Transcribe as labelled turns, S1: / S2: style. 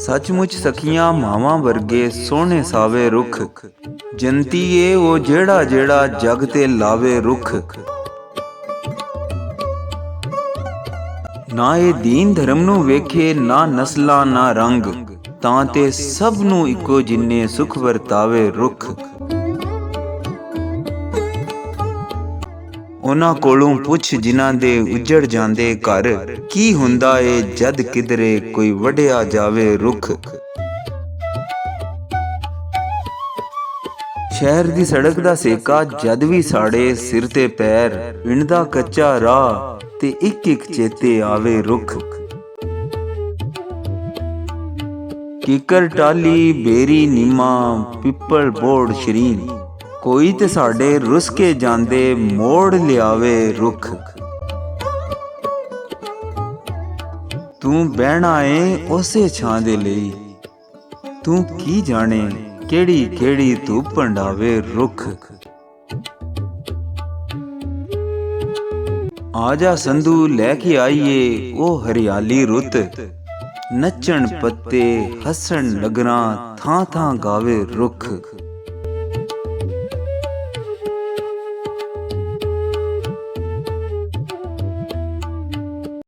S1: सचमुच सखियां मावां वर्गे सोहने सावे रुख, जंती ए वो जेड़ा जेड़ा जग ते लावे रुख। ना ये दीन धर्म नू वेखे, ना नस्लां ना रंग, तां ते सब नू इको जिन्ने सुख वरतावे रुख। उन्हां कोलों पुछ जिन्हां दे उजड़ जांदे घर, की हुंदा ए जद किधरे कोई वढिया जावे रुख। शहर दी सड़क दा सेका जद भी साड़े सिर ते पैर, पिंड दा कच्चा राह ते इक इक चेते आवे रुख। किकर टाली बेरी नीमा पिपल बोड़ शरीन, कोई ते साडे रुस के जांदे मोड़ लियावे रुख। तू बहना ए उसे छां दे लई, तू की जाने केड़ी केड़ी तू पंडावे रुख। आजा संधू लैके आइए ओ हरियाली रुत, नचण पत्ते हसन लगना थां थां गावे रुख।